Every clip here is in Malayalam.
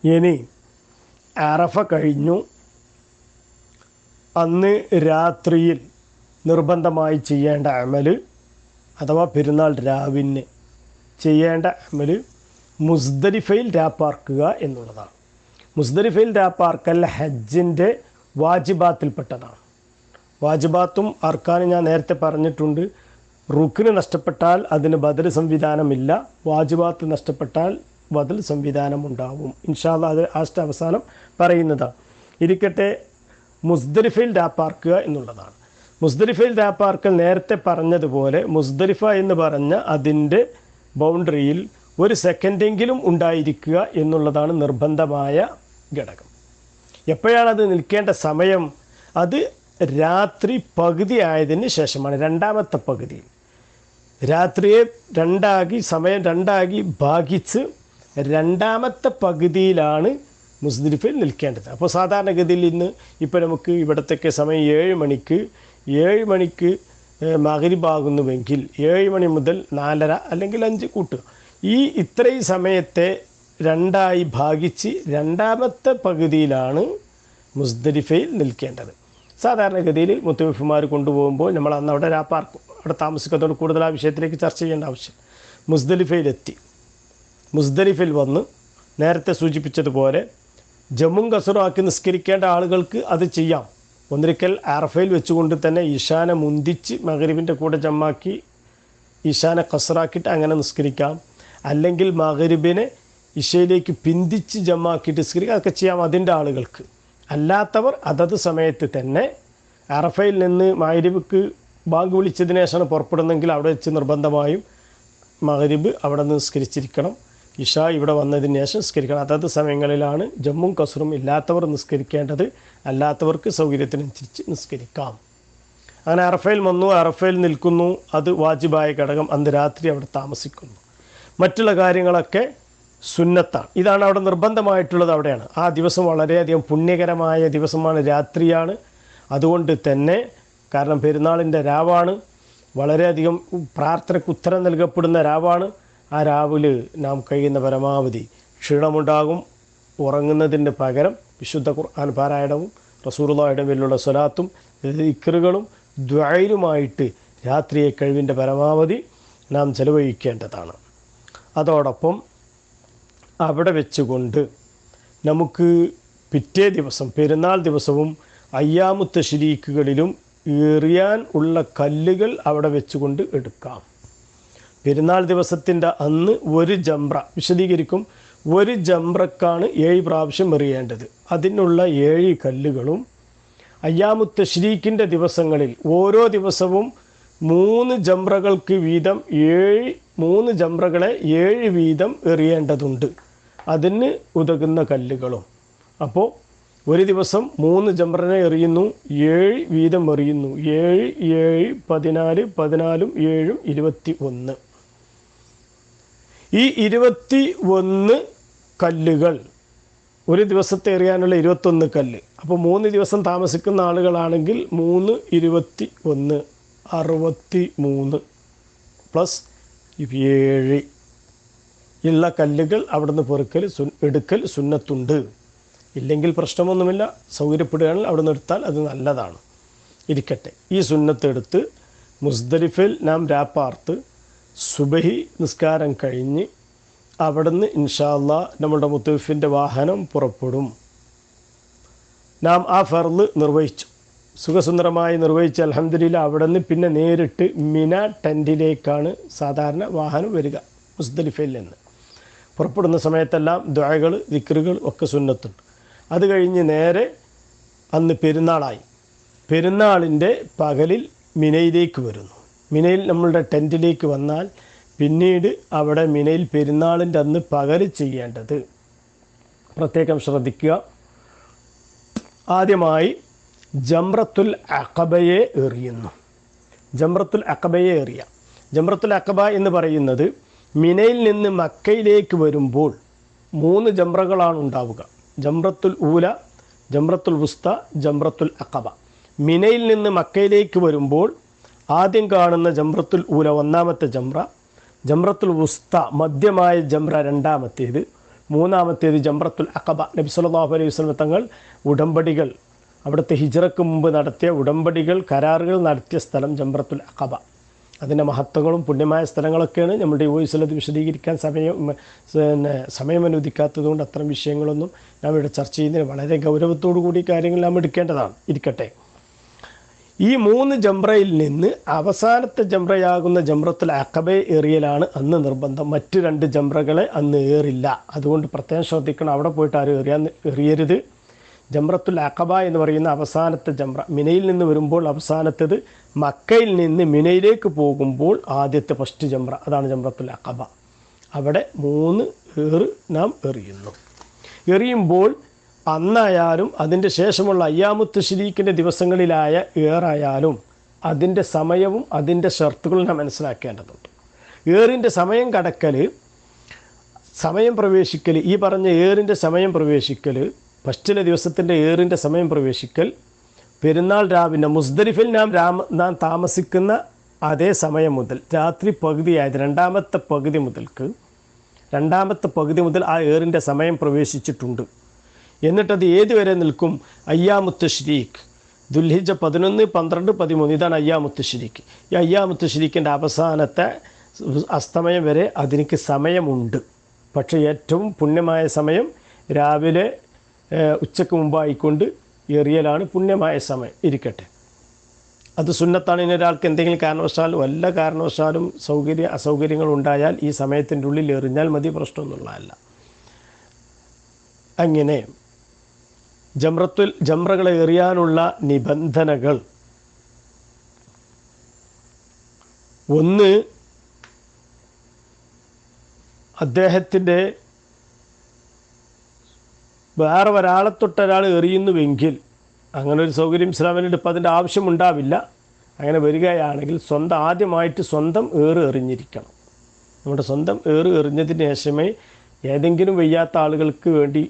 ഇനി അറഫ കഴിഞ്ഞു, അന്ന് രാത്രിയിൽ നിർബന്ധമായി ചെയ്യേണ്ട അമൽ അഥവാ പെരുന്നാൾ രാവിന് ചെയ്യേണ്ട അമൽ മുസ്ദലിഫയിൽ രാപ്പാർക്കുക എന്നുള്ളതാണ്. മുസ്ദലിഫയിൽ രാപ്പാർക്കൽ ഹജ്ജിൻ്റെ വാജിബാത്തിൽപ്പെട്ടതാണ്. വാജിബാത്തും അർക്കാനും ഞാൻ നേരത്തെ പറഞ്ഞിട്ടുണ്ട്. റുക്കിന് നഷ്ടപ്പെട്ടാൽ അതിന് ബദൽ സംവിധാനമില്ല, വാജിബാത്ത് നഷ്ടപ്പെട്ടാൽ ബദൽ സംവിധാനം ഉണ്ടാവും. ഇൻഷാ അല്ലാഹ് അത് ആസ്റ്റ് അവസാനം പറയുന്നതാണ്. ഇരിക്കട്ടെ, മുസ്ദലിഫയിൽ രാപ്പാർക്കുക എന്നുള്ളതാണ്. മുസ്ദലിഫയിൽ രാപ്പാർക്കൽ നേരത്തെ പറഞ്ഞതുപോലെ മുസ്ദലിഫ എന്ന് പറഞ്ഞ അതിൻ്റെ ബൗണ്ടറിയിൽ ഒരു സെക്കൻഡെങ്കിലും ഉണ്ടായിരിക്കുക എന്നുള്ളതാണ് നിർബന്ധമായ ഘടകം. എപ്പോഴാണത് നിൽക്കേണ്ട സമയം? അത് രാത്രി പകുതി ആയതിന് ശേഷമാണ്. രണ്ടാമത്തെ പകുതിയിൽ രാത്രിയെ സമയം രണ്ടാക്കി ഭാഗിച്ച് രണ്ടാമത്തെ പകുതിയിലാണ് മുസ്ദലിഫയിൽ നിൽക്കേണ്ടത്. അപ്പോൾ സാധാരണഗതിയിൽ ഇന്ന് ഇപ്പോൾ നമുക്ക് ഇവിടത്തേക്ക് സമയം 7 മണിക്ക് മഗ്‌രിബാകുന്നുവെങ്കിൽ 7 മണി മുതൽ 4:30 അല്ലെങ്കിൽ 5 കൂട്ടുക. ഇത്രയും സമയത്തെ രണ്ടായി ഭാഗിച്ച് രണ്ടാമത്തെ പകുതിയിലാണ് മുസ്ദലിഫയിൽ നിൽക്കേണ്ടത്. സാധാരണഗതിയിൽ മുത്തവഫിമാർ കൊണ്ടുപോകുമ്പോൾ നമ്മൾ അന്ന് അവിടെ രാപ്പാർക്കും, അവിടെ താമസിക്കുന്നതോട് കൂടുതൽ ആ വിഷയത്തിലേക്ക് ചർച്ച ചെയ്യേണ്ട ആവശ്യം. മുസ്ദലിഫയിലെത്തി, മുസ്ദലിഫയിൽ വന്ന് നേരത്തെ സൂചിപ്പിച്ചതുപോലെ ജമ്മും കസറും ആക്കി നിസ്കരിക്കേണ്ട ആളുകൾക്ക് അത് ചെയ്യാം. ഒന്നിരിക്കൽ അറഫയിൽ വെച്ചുകൊണ്ട് തന്നെ ഇഷാനെ മുന്തിച്ച് മഗ്‌രിബിൻ്റെ കൂടെ ജമ്മാക്കി ഇഷാനെ കസറാക്കിയിട്ട് അങ്ങനെ നിസ്കരിക്കാം. അല്ലെങ്കിൽ മഗ്‌രിബിനെ ഇഷയിലേക്ക് പിന്തിച്ച് ജമ്മാക്കിയിട്ട് നിസ്കരിക്കാം. അതൊക്കെ ചെയ്യാം അതിൻ്റെ ആളുകൾക്ക്. അല്ലാത്തവർ അതത് സമയത്ത് തന്നെ അറഫയിൽ നിന്ന് മഗ്‌രിബിക്ക് ബാങ്ക് വിളിച്ചതിന് ശേഷമാണ് പുറപ്പെടുന്നെങ്കിൽ അവിടെ വെച്ച് നിർബന്ധമായും മഗ്‌രിബ് അവിടെ നിന്ന് നിസ്കരിച്ചിരിക്കണം. ഇഷ ഇവിടെ വന്നതിന് ശേഷം നിസ്കരിക്കണം. അതത് സമയങ്ങളിലാണ് ജമ്മും കസറും ഇല്ലാത്തവർ നിസ്കരിക്കേണ്ടത്. അല്ലാത്തവർക്ക് സൗകര്യത്തിനനുസരിച്ച് നിസ്കരിക്കാം. അങ്ങനെ അറഫയിൽ വന്നു, അറഫയിൽ നിൽക്കുന്നു, അത് വാജിബായ ഘടകം. അന്ന് രാത്രി അവിടെ താമസിക്കുന്നു. മറ്റുള്ള കാര്യങ്ങളൊക്കെ സുന്നത്താണ്. ഇതാണ് അവിടെ നിർബന്ധമായിട്ടുള്ളത്. അവിടെയാണ് ആ ദിവസം വളരെയധികം പുണ്യകരമായ ദിവസമാണ്, രാത്രിയാണ്. അതുകൊണ്ട് തന്നെ കാരണം പെരുന്നാളിൻ്റെ രാവാണ്, വളരെയധികം പ്രാർത്ഥനയ്ക്ക് ഉത്തരം നൽകപ്പെടുന്ന രാവാണ്. ആ രാവിലെ നാം കഴിയുന്ന പരമാവധി ക്ഷീണമുണ്ടാകും. ഉറങ്ങുന്നതിൻ്റെ പകരം വിശുദ്ധ ഖുർആൻ പാരായണവും റസൂലുള്ളാഹിയുടെ മേലുള്ള സ്വലാത്തും ദിക്റുകളും ദുആയിലുമായിട്ട് രാത്രിയെ കഴിവിൻ്റെ പരമാവധി നാം ചെലവഴിക്കേണ്ടതാണ്. അതോടൊപ്പം അവിടെ വെച്ചുകൊണ്ട് നമുക്ക് പിറ്റേ ദിവസം പെരുന്നാൾ ദിവസവും അയ്യാമു തശ്രീക്കുകളിലും എറിയാൻ ഉള്ള കല്ലുകൾ അവിടെ വെച്ചുകൊണ്ട് എടുക്കാം. പെരുന്നാൾ ദിവസത്തിൻ്റെ അന്ന് ഒരു ജംറ വിശദീകരിക്കും. ഒരു ജംറക്കാണ് 7 പ്രാവശ്യം എറിയേണ്ടത്. അതിനുള്ള 7 കല്ലുകളും അയ്യാമു തശ്രീക്കിൻ്റെ ദിവസങ്ങളിൽ ഓരോ ദിവസവും 3 ജംറകൾക്ക് വീതം 3 ജംറകളെ 7 വീതം എറിയേണ്ടതുണ്ട്. അതിന് ഉതകുന്ന കല്ലുകളും. അപ്പോൾ ഒരു ദിവസം 3 ജംറനെ എറിയുന്നു, 7 വീതം എറിയുന്നു. 7, 7, 14, 14, 7, 21. ഈ 21 കല്ലുകൾ ഒരു ദിവസത്തെ എറിയാനുള്ള 21 കല്ല്. അപ്പോൾ 3 ദിവസം താമസിക്കുന്ന ആളുകളാണെങ്കിൽ 3, 21, 63 പ്ലസ് 7 ഉള്ള കല്ലുകൾ അവിടുന്ന് എടുക്കൽ സുന്നത്തുണ്ട്. ഇല്ലെങ്കിൽ പ്രശ്നമൊന്നുമില്ല, സൗകര്യപ്പെടുകയാണെങ്കിൽ അവിടെ നിന്ന് എടുത്താൽ അത് നല്ലതാണ്. ഇരിക്കട്ടെ, ഈ സുന്നത്ത് എടുത്ത് മുസ്ദലിഫയിൽ നാം രാപ്പാർത്ത് സുബഹി നിസ്കാരം കഴിഞ്ഞ് അവിടുന്ന് ഇൻഷാ അല്ലാഹ് നമ്മുടെ മുത്തവഫിൻ്റെ വാഹനം പുറപ്പെടും. നാം ആ ഫർള് നിർവഹിച്ചു, സുഖസുന്ദരമായി നിർവഹിച്ച് അൽഹംദുലില്ലാ. അവിടുന്ന് പിന്നെ നേരിട്ട് മിന ടെൻറ്റിലേക്കാണ് സാധാരണ വാഹനം വരിക. മുസ്ദലിഫയിൽ നിന്ന് പുറപ്പെടുന്ന സമയത്തെല്ലാം ദുആകൾ ദിക്റുകൾ ഒക്കെ സുന്നത്തുണ്ട്. അത് കഴിഞ്ഞ് നേരെ അന്ന് പെരുന്നാളായി. പെരുന്നാളിൻ്റെ പകലിൽ മിനയിലേക്ക് വരുന്നു. മിനയിൽ നമ്മളുടെ ടെൻറ്റിലേക്ക് വന്നാൽ പിന്നീട് അവിടെ മിനയിൽ പെരുന്നാളിൻ്റെ അന്ന് പകൽ ചെയ്യേണ്ടത് പ്രത്യേകം ശ്രദ്ധിക്കുക. ആദ്യമായി ജംറത്തുൽ അഖബയെ എറിയുന്നു. ജംറത്തുൽ അഖബയെ എറിയ. ജംറത്തുൽ അഖബ എന്ന് പറയുന്നത് മിനയിൽ നിന്ന് മക്കയിലേക്ക് വരുമ്പോൾ 3 ജംറകളാണ് ഉണ്ടാവുക. ജംറത്തുൽ ഊല, ജംറത്തുൽ വുസ്ത, ജംറത്തുൽ അഖബ. മിനയിൽ നിന്ന് മക്കയിലേക്ക് വരുമ്പോൾ ആദ്യം കാണുന്ന ജംറത്തുൽ ഊല ഒന്നാമത്തെ ജംറ, ജംറത്തുൽ വുസ്ത മധ്യമായ ജംറ രണ്ടാമത്തേത്, മൂന്നാമത്തേത് ജംറത്തുൽ അഖബ. നബി സല്ലല്ലാഹു അലൈഹി വസല്ലം തങ്ങൾ ഉടമ്പടികൾ, അവിടുത്തെ ഹിജ്റക്ക് മുമ്പ് നടത്തിയ ഉടമ്പടികൾ, കരാറുകൾ നടത്തിയ സ്ഥലം ജംറത്തുൽ അഖബ. അതിൻ്റെ മഹത്വങ്ങളും പുണ്യമായ സ്ഥലങ്ങളൊക്കെയാണ് നമ്മുടെ ഈ വോയിസിലത് വിശദീകരിക്കാൻ സമയം അനുവദിക്കാത്തതുകൊണ്ട് അത്തരം വിഷയങ്ങളൊന്നും നാം ഇവിടെ ചർച്ച ചെയ്യുന്നതിന് വളരെ ഗൗരവത്തോടു കൂടി കാര്യങ്ങൾ നാം എടുക്കേണ്ടതാണ്. ഇരിക്കട്ടെ, ഈ 3 ജംറയിൽ നിന്ന് അവസാനത്തെ ജംറയാകുന്ന ജംറത്തുൽ അഖബ ഏറിയലാണ് അന്ന് നിർബന്ധം. മറ്റ് 2 ജംറകളെ അന്ന് ഏറില്ല. അതുകൊണ്ട് പ്രത്യേകം ശ്രദ്ധിക്കണം, അവിടെ പോയിട്ട് ആരും എറിയരുത്. ജംറത്തുൽ അഖബ എന്ന് പറയുന്ന അവസാനത്തെ ജംറ, മിനയിൽ നിന്ന് വരുമ്പോൾ അവസാനത്തേത്, മക്കയിൽ നിന്ന് മിനയിലേക്ക് പോകുമ്പോൾ ആദ്യത്തെ ഫസ്റ്റ് ജംറ, അതാണ് ജംറത്തുൽ അഖബ. അവിടെ 3 ഏറ് നാം എറിയുന്നു. എറിയുമ്പോൾ അന്നായാലും അതിൻ്റെ ശേഷമുള്ള അയ്യാമുത്ത് തശ്രീഖിൻ്റെ ദിവസങ്ങളിലായ ഏറായാലും അതിൻ്റെ സമയവും അതിൻ്റെ ഷർത്തുകളും നാം മനസ്സിലാക്കേണ്ടതുണ്ട്. ഏറിൻ്റെ സമയം കടക്കൽ, സമയം പ്രവേശിക്കൽ, ഈ പറഞ്ഞ ഏറിൻ്റെ സമയം പ്രവേശിക്കൽ, ഫസ്റ്റിലെ ദിവസത്തിൻ്റെ ഏറിൻ്റെ സമയം പ്രവേശിക്കൽ പെരുന്നാൾ രാവിലെ മുസ്ദലിഫിൽ നാം താമസിക്കുന്ന അതേ സമയം മുതൽ രാത്രി പകുതിയായത് രണ്ടാമത്തെ പകുതി മുതൽ ആ ഏറിൻ്റെ സമയം പ്രവേശിച്ചിട്ടുണ്ട്. എന്നിട്ടത് ഏതുവരെ നിൽക്കും? അയ്യാമുത്ത് തശ്രീഖ്, ദുൽഹിജ്ജ 11, 12, 13, ഇതാണ് അയ്യാമുത്ത് തശ്രീഖ്. ഈ അയ്യാമുത്ത് തശ്രീഖിൻ്റെ അവസാനത്തെ അസ്തമയം വരെ അതിനക്ക് സമയമുണ്ട്. പക്ഷേ ഏറ്റവും പുണ്യമായ സമയം രാവിലെ ഉച്ചയ്ക്ക് മുമ്പായിക്കൊണ്ട് എറിയലാണ് പുണ്യമായ സമയം. ഇരിക്കട്ടെ, അത് സുന്നത്താണ്. ഇനി ഒരാൾക്ക് എന്തെങ്കിലും കാരണവശാലും വല്ല കാരണവശാലും അസൗകര്യങ്ങൾ ഉണ്ടായാൽ ഈ സമയത്തിൻ്റെ ഉള്ളിൽ എറിഞ്ഞാൽ മതി, പ്രശ്നമൊന്നുള്ളതല്ല. അങ്ങനെ ജംറകളെ എറിയാനുള്ള നിബന്ധനകൾ: 1, അദ്ദേഹത്തിൻ്റെ വേറെ ഒരാളെ തൊട്ടൊരാൾ എറിയുന്നുവെങ്കിൽ, അങ്ങനെ ഒരു സൗകര്യം ഇസ്ലാമിലുണ്ട്, ഇപ്പം അതിൻ്റെ ആവശ്യമുണ്ടാവില്ല. അങ്ങനെ വരികയാണെങ്കിൽ ആദ്യമായിട്ട് സ്വന്തം ഏറ് എറിഞ്ഞിരിക്കണം. നമ്മുടെ സ്വന്തം ഏറ് എറിഞ്ഞതിന് ശേഷമേ ഏതെങ്കിലും വയ്യാത്ത ആളുകൾക്ക് വേണ്ടി,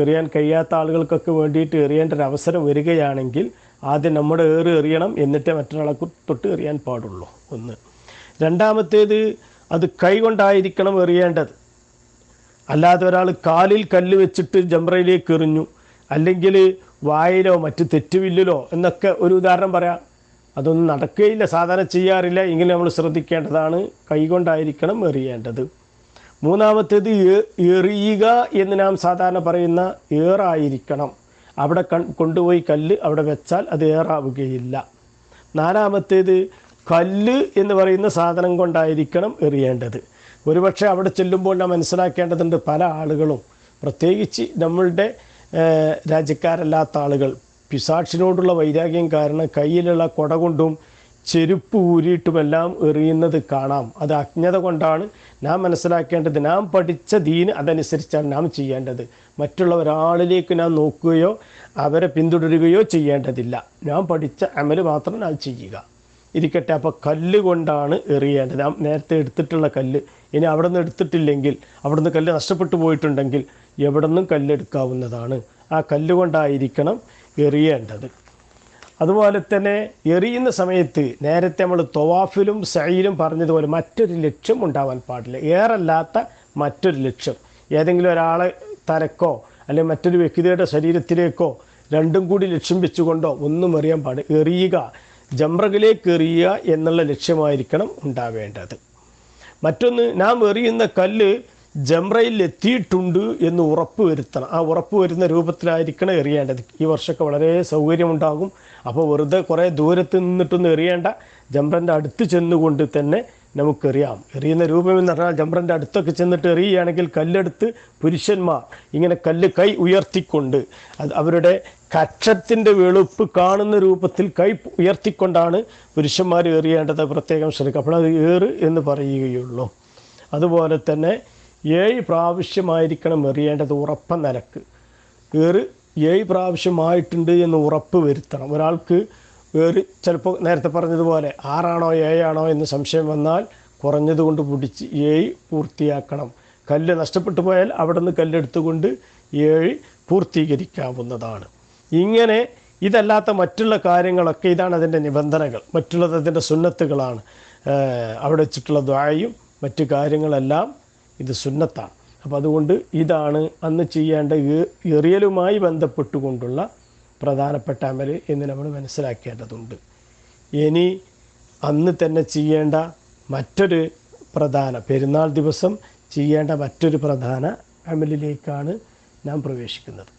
എറിയാൻ കഴിയാത്ത ആളുകൾക്കൊക്കെ വേണ്ടിയിട്ട് എറിയേണ്ട ഒരു അവസരം വരികയാണെങ്കിൽ ആദ്യം നമ്മുടെ ഏറ് എറിയണം, എന്നിട്ടേ മറ്റൊരാളെ തൊട്ട് എറിയാൻ പാടുള്ളൂ. 1. രണ്ടാമത്തേത്, അത് കൈകൊണ്ടായിരിക്കണം എറിയേണ്ടത്. അല്ലാതെ ഒരാൾ കാലിൽ കല്ല് വെച്ചിട്ട് ജംറയിലേക്ക് എറിഞ്ഞു, അല്ലെങ്കിൽ വായിലോ മറ്റ് തെറ്റുവില്ലിലോ എന്നൊക്കെ ഒരു ഉദാഹരണം പറയാം. അതൊന്നും നടക്കുകയില്ല, സാധാരണ ചെയ്യാറില്ല. എങ്കിലും നമ്മൾ ശ്രദ്ധിക്കേണ്ടതാണ്, കൈകൊണ്ടായിരിക്കണം എറിയേണ്ടത്. മൂന്നാമത്തേത്, എറിയുക എന്ന് നാം സാധാരണ പറയുന്ന ഏറായിരിക്കണം. അവിടെ കൊണ്ടുപോയി കല്ല് അവിടെ വെച്ചാൽ അത് ഏറാവുകയില്ല. നാലാമത്തേത്, കല്ല് എന്ന് പറയുന്ന സാധനം കൊണ്ടായിരിക്കണം എറിയേണ്ടത്. ഒരുപക്ഷെ അവിടെ ചെല്ലുമ്പോൾ നാം മനസ്സിലാക്കേണ്ടതുണ്ട്, പല ആളുകളും, പ്രത്യേകിച്ച് നമ്മളുടെ രാജ്യക്കാരല്ലാത്ത ആളുകൾ, പിശാചിനോടുള്ള വൈരാഗ്യം കാരണം കയ്യിലുള്ള കൊട കൊണ്ടും ചെരുപ്പ് ഊരിയിട്ടുമെല്ലാം എറിയുന്നത് കാണാം. അത് അജ്ഞത കൊണ്ടാണ്. നാം മനസ്സിലാക്കേണ്ടത്, നാം പഠിച്ച ദീന് അതനുസരിച്ചാണ് നാം ചെയ്യേണ്ടത്. മറ്റുള്ള ഒരാളിലേക്ക് നാം നോക്കുകയോ അവരെ പിന്തുടരുകയോ ചെയ്യേണ്ടതില്ല. നാം പഠിച്ച അമല് മാത്രം നാം ചെയ്യുക. ഇരിക്കട്ടെ, അപ്പോൾ കല്ല് കൊണ്ടാണ് എറിയേണ്ടത്. നാം നേരത്തെ എടുത്തിട്ടുള്ള കല്ല്, ഇനി അവിടെ നിന്ന് എടുത്തിട്ടില്ലെങ്കിൽ, അവിടെ നിന്ന് കല്ല് നഷ്ടപ്പെട്ടു പോയിട്ടുണ്ടെങ്കിൽ എവിടെ നിന്നും കല്ലെടുക്കാവുന്നതാണ്. ആ കല്ലുകൊണ്ടായിരിക്കണം എറിയേണ്ടത്. അതുപോലെ തന്നെ എറിയുന്ന സമയത്ത് നേരത്തെ നമ്മൾ തൊവാഫിലും സഈലും പറഞ്ഞതുപോലെ മറ്റൊരു ലക്ഷ്യം ഉണ്ടാവാൻ പാടില്ല. ഏറല്ലാത്ത മറ്റൊരു ലക്ഷ്യം, ഏതെങ്കിലും ഒരാളെ തലക്കോ അല്ലെങ്കിൽ മറ്റൊരു വ്യക്തിയുടെ ശരീരത്തിലേക്കോ രണ്ടും കൂടി ലക്ഷ്യം വെച്ചുകൊണ്ടോ ഒന്നും എറിയാൻ പാടില്ല. എറിയുക, ജംറകളിലേക്ക് എറിയുക എന്നുള്ള ലക്ഷ്യമായിരിക്കണം ഉണ്ടാവേണ്ടത്. മറ്റൊന്ന്, നാം എറിയുന്ന കല്ല് ജംറയിൽ എത്തിയിട്ടുണ്ട് എന്ന് ഉറപ്പ് വരുത്തണം. ആ ഉറപ്പ് വരുന്ന രൂപത്തിലായിരിക്കണം എറിയേണ്ടത്. ഈ വർഷമൊക്കെ വളരെ സൗകര്യമുണ്ടാകും. അപ്പോൾ വെറുതെ കുറേ ദൂരത്ത് നിന്നിട്ടൊന്നും എറിയേണ്ട, ജംറൻ്റെ അടുത്ത് ചെന്നുകൊണ്ട് തന്നെ നമുക്കെറിയാം. എറിയുന്ന രൂപമെന്ന് പറഞ്ഞാൽ ജംറൻ്റെ അടുത്തൊക്കെ ചെന്നിട്ട് എറിയുകയാണെങ്കിൽ കല്ലെടുത്ത് പുരുഷന്മാർ ഇങ്ങനെ കല്ല് കൈ ഉയർത്തിക്കൊണ്ട്, അത് അവരുടെ കക്ഷത്തിൻ്റെ വെളുപ്പ് കാണുന്ന രൂപത്തിൽ കൈ ഉയർത്തിക്കൊണ്ടാണ് പുരുഷന്മാർ എറിയേണ്ടത്. പ്രത്യേകം ശ്രദ്ധിക്കുക. അപ്പോൾ അത് ഏറ് എന്ന് പറയുകയുള്ളൂ. അതുപോലെ തന്നെ 7 പ്രാവശ്യമായിരിക്കണം എറിയേണ്ടത്, ഉറപ്പ നിലക്ക്. ഏറ് 7 പ്രാവശ്യമായിട്ടുണ്ട് എന്ന് ഉറപ്പ് വരുത്തണം. ഒരാൾക്ക് ഏറ് ചിലപ്പോൾ നേരത്തെ പറഞ്ഞതുപോലെ 6 ആണോ 7 ആണോ എന്ന് സംശയം വന്നാൽ കുറഞ്ഞതുകൊണ്ട് പിടിച്ച് 7 പൂർത്തിയാക്കണം. കല്ല് നഷ്ടപ്പെട്ടു പോയാൽ അവിടെ നിന്ന് കല്ലെടുത്തുകൊണ്ട് 7 പൂർത്തീകരിക്കാവുന്നതാണ്. ഇങ്ങനെ ഇതല്ലാത്ത മറ്റുള്ള കാര്യങ്ങളൊക്കെ, ഇതാണ് അതിൻ്റെ നിബന്ധനകൾ. മറ്റുള്ളത് അതിൻ്റെ സുന്നത്തുകളാണ്. അവിടെ വെച്ചിട്ടുള്ള ദുആയും മറ്റു കാര്യങ്ങളെല്ലാം ഇത് സുന്നത്താണ്. അപ്പോൾ അതുകൊണ്ട് ഇതാണ് അന്ന് ചെയ്യേണ്ട എറിയലുമായി ബന്ധപ്പെട്ടുകൊണ്ടുള്ള പ്രധാനപ്പെട്ട അമൽ എന്ന് നമ്മൾ മനസ്സിലാക്കേണ്ടതുണ്ട്. ഇനി അന്ന് തന്നെ ചെയ്യേണ്ട മറ്റൊരു പെരുന്നാൾ ദിവസം ചെയ്യേണ്ട മറ്റൊരു പ്രധാന അമലിലേക്കാണ് നാം പ്രവേശിക്കുന്നത്.